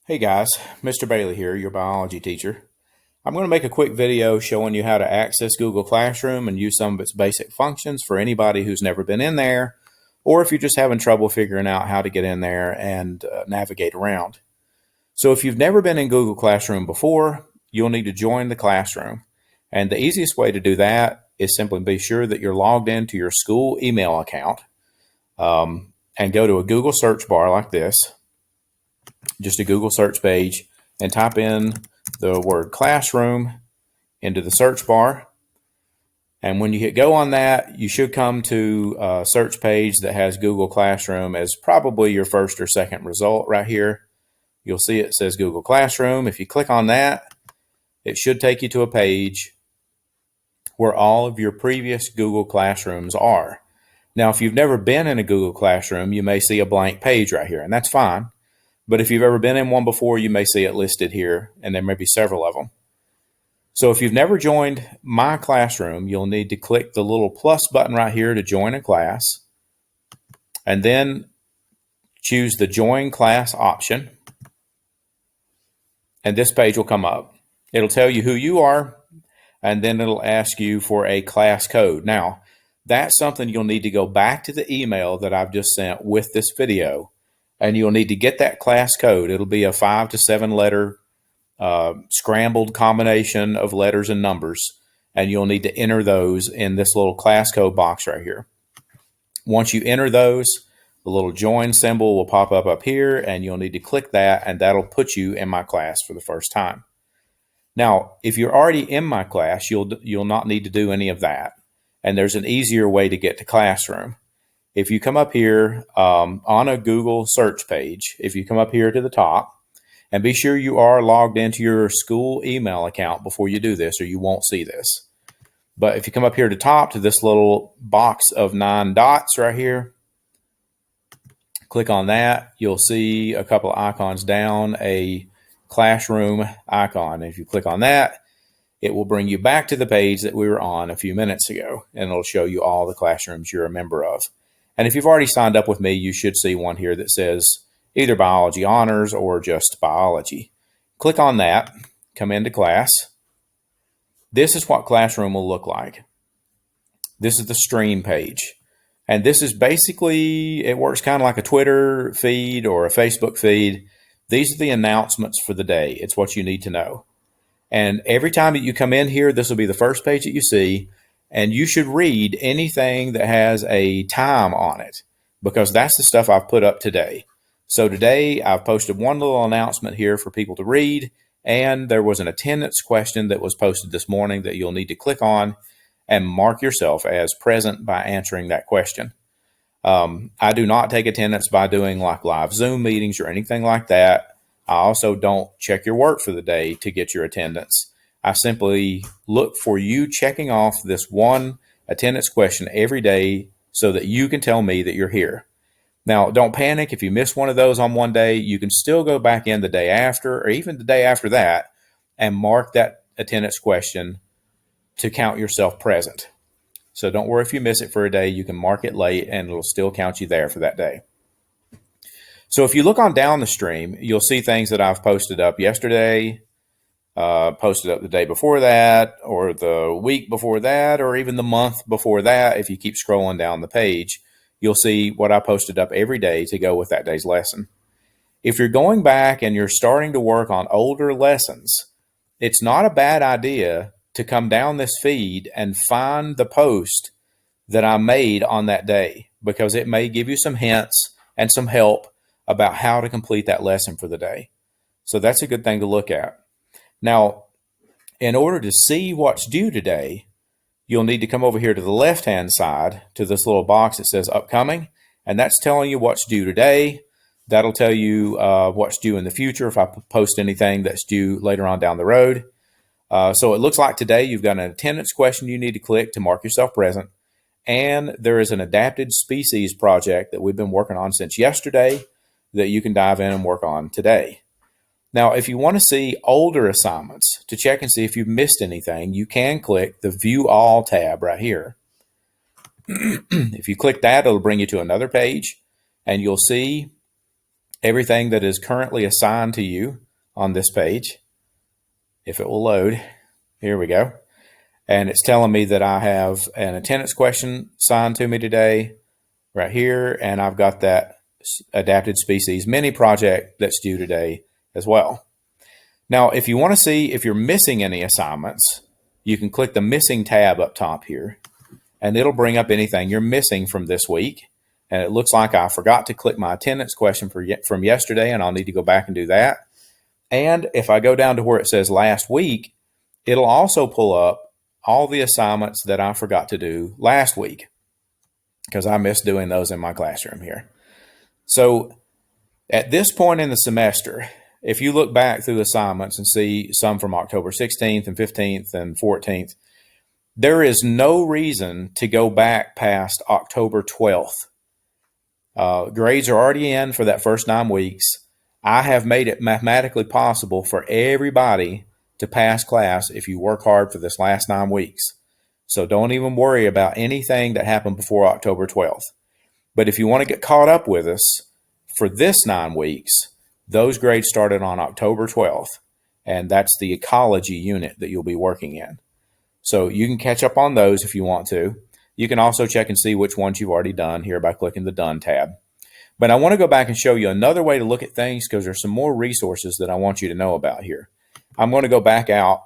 Hey guys, Mr. Bailey here, your biology teacher. I'm going to make a quick video showing you how to access Google Classroom and use some of its basic functions for anybody who's never been in there, or if you're just having trouble figuring out how to get in there and navigate around. So if you've never been in Google Classroom before, you'll need to join the classroom. And the easiest way to do that is simply be sure that you're logged into your school email account and go to a Google search bar like this, just a Google search page, and type in the word classroom into the search bar. And when you hit go on that, you should come to a search page that has Google Classroom as probably your first or second result right here. You'll see it says Google Classroom. If you click on that, it should take you to a page where all of your previous Google Classrooms are. Now, if you've never been in a Google Classroom, you may see a blank page right here, and that's fine. But if you've ever been in one before, you may see it listed here, and there may be several of them. So if you've never joined My Classroom, you'll need to click the little plus button right here to join a class, and then choose the Join Class option, and this page will come up. It'll tell you who you are, and then it'll ask you for a class code. Now, that's something you'll need to go back to the email that I've just sent with this video, and you'll need to get that class code. It'll be a 5 to 7 letter scrambled combination of letters and numbers, and you'll need to enter those in this little class code box right here. Once you enter those, the little join symbol will pop up here, and you'll need to click that, and that'll put you in my class for the first time. Now, if you're already in my class, you'll not need to do any of that, and there's an easier way to get to Classroom. If you come up here on a Google search page, if you come up here to the top, and be sure you are logged into your school email account before you do this, or you won't see this. But if you come up here to top to this little box of 9 dots right here, click on that, you'll see a couple of icons down, a classroom icon. If you click on that, it will bring you back to the page that we were on a few minutes ago, and it'll show you all the classrooms you're a member of. And if you've already signed up with me, you should see one here that says either Biology Honors or just Biology. Click on that, come into class. This is what Classroom will look like. This is the stream page. And this is basically, it works kind of like a Twitter feed or a Facebook feed. These are the announcements for the day. It's what you need to know. And every time that you come in here, this will be the first page that you see. And you should read anything that has a time on it, because that's the stuff I've put up today. So today I've posted one little announcement here for people to read, and there was an attendance question that was posted this morning that you'll need to click on and mark yourself as present by answering that question. I do not take attendance by doing like live Zoom meetings or anything like that. I also don't check your work for the day to get your attendance. I simply look for you checking off this one attendance question every day so that you can tell me that you're here. Now, don't panic. If you miss one of those on one day, you can still go back in the day after or even the day after that and mark that attendance question to count yourself present. So don't worry if you miss it for a day. You can mark it late and it'll still count you there for that day. So if you look on down the stream, you'll see things that I've posted up yesterday, posted up the day before that, or the week before that, or even the month before that. If you keep scrolling down the page, you'll see what I posted up every day to go with that day's lesson. If you're going back and you're starting to work on older lessons, it's not a bad idea to come down this feed and find the post that I made on that day, because it may give you some hints and some help about how to complete that lesson for the day. So that's a good thing to look at. Now, in order to see what's due today, you'll need to come over here to the left-hand side to this little box that says Upcoming, and that's telling you what's due today. That'll tell you what's due in the future if I post anything that's due later on down the road. So it looks like today you've got an attendance question you need to click to mark yourself present, and there is an adapted species project that we've been working on since yesterday that you can dive in and work on today. Now, if you want to see older assignments to check and see if you've missed anything, you can click the View All tab right here. If you click that, it'll bring you to another page, and you'll see everything that is currently assigned to you on this page. If it will load, here we go. And it's telling me that I have an attendance question assigned to me today right here, and I've got that adapted species mini project that's due today as well. Now, if you want to see if you're missing any assignments, you can click the missing tab up top here, and it'll bring up anything you're missing from this week. And it looks like I forgot to click my attendance question from yesterday, and I'll need to go back and do that. And if I go down to where it says last week, it'll also pull up all the assignments that I forgot to do last week, because I missed doing those in my classroom here. So at this point in the semester, if you look back through assignments and see some from October 16th and 15th and 14th, there is no reason to go back past October 12th. Grades are already in for that first 9 weeks. I have made it mathematically possible for everybody to pass class if you work hard for this last 9 weeks. So don't even worry about anything that happened before October 12th. But if you want to get caught up with us for this 9 weeks, those grades started on October 12th, and that's the ecology unit that you'll be working in. So you can catch up on those if you want to. You can also check and see which ones you've already done here by clicking the Done tab. But I want to go back and show you another way to look at things, because there's some more resources that I want you to know about here. I'm going to go back out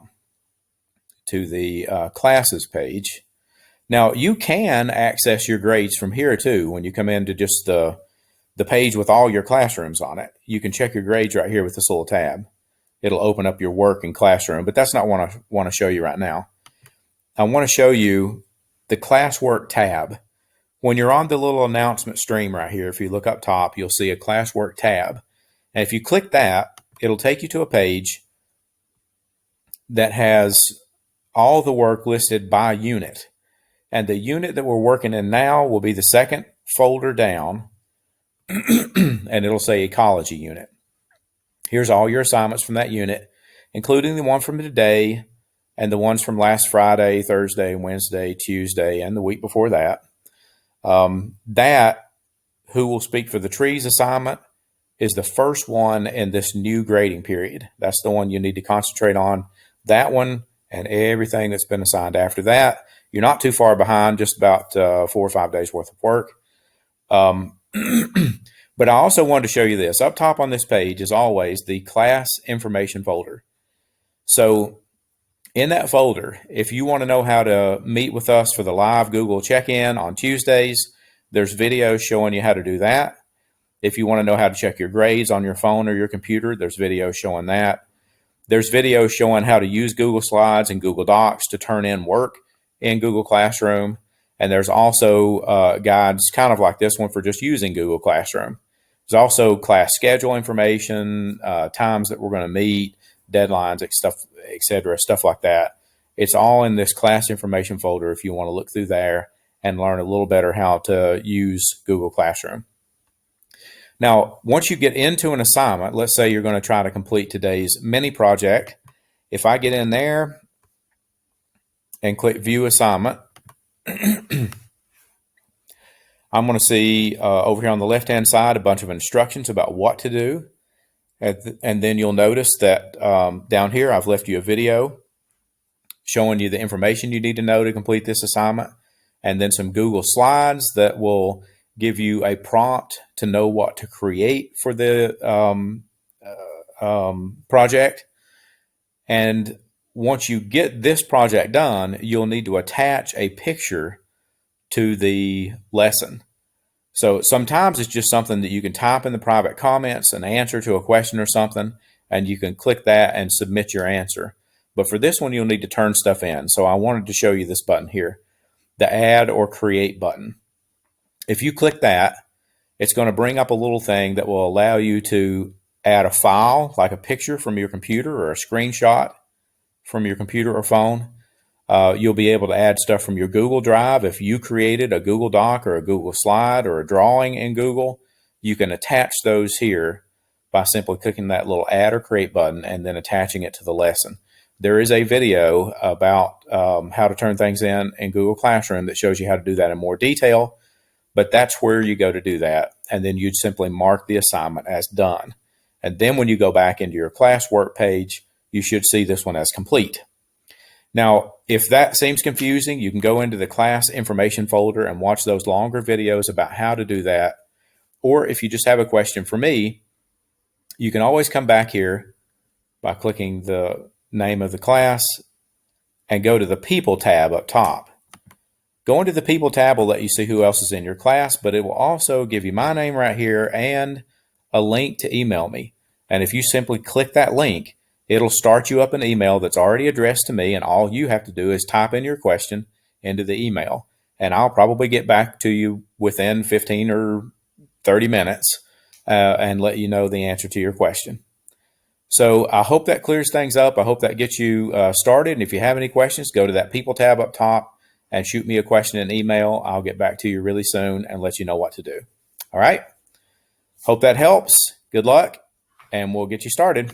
to the classes page. Now, you can access your grades from here too. When you come into just the page with all your classrooms on it, you can check your grades right here with this little tab. It'll open up your work and classroom, but that's not what I want to show you right now. I want to show you the classwork tab. When you're on the little announcement stream right here, if you look up top, you'll see a classwork tab. And if you click that, it'll take you to a page that has all the work listed by unit. And the unit that we're working in now will be the second folder down, and it'll say ecology unit. Here's all your assignments from that unit, including the one from today and the ones from last Friday, Thursday, Wednesday, Tuesday, and the week before that. That Who Will Speak for the Trees assignment is the first one in this new grading period. That's the one you need to concentrate on. That one and everything that's been assigned after that. You're not too far behind, just about 4 or 5 days worth of work. But I also wanted to show you this. Up top on this page is always the class information folder. So in that folder, if you want to know how to meet with us for the live Google check-in on Tuesdays, there's videos showing you how to do that. If you want to know how to check your grades on your phone or your computer, there's videos showing that. There's videos showing how to use Google Slides and Google Docs to turn in work in Google Classroom. And there's also guides kind of like this one for just using Google Classroom. There's also class schedule information, times that we're going to meet, deadlines, stuff, etc., stuff like that. It's all in this class information folder if you want to look through there and learn a little better how to use Google Classroom. Now, once you get into an assignment, let's say you're going to try to complete today's mini project. If I get in there and click View Assignment, I'm going to see over here on the left-hand side a bunch of instructions about what to do. And then you'll notice that down here I've left you a video showing you the information you need to know to complete this assignment, and then some Google Slides that will give you a prompt to know what to create for the project. And once you get this project done, you'll need to attach a picture to the lesson. So sometimes it's just something that you can type in the private comments, an answer to a question or something, and you can click that and submit your answer. But for this one, you'll need to turn stuff in. So I wanted to show you this button here, the Add or Create button. If you click that, it's going to bring up a little thing that will allow you to add a file, like a picture from your computer or a screenshot from your computer or phone. You'll be able to add stuff from your Google Drive. If you created a Google Doc or a Google Slide or a drawing in Google, you can attach those here by simply clicking that little Add or Create button and then attaching it to the lesson. There is a video about how to turn things in Google Classroom that shows you how to do that in more detail. but that's where you go to do that. And then you'd simply mark the assignment as done. And then when you go back into your classwork page, you should see this one as complete. Now, if that seems confusing, you can go into the class information folder and watch those longer videos about how to do that. Or if you just have a question for me, you can always come back here by clicking the name of the class and go to the People tab up top. Going to the People tab will let you see who else is in your class, but it will also give you my name right here and a link to email me. And if you simply click that link, it'll start you up an email that's already addressed to me, and all you have to do is type in your question into the email. And I'll probably get back to you within 15 or 30 minutes and let you know the answer to your question. So I hope that clears things up. I hope that gets you started. And if you have any questions, go to that People tab up top and shoot me a question in email. I'll get back to you really soon and let you know what to do. All right. Hope that helps. Good luck, and we'll get you started.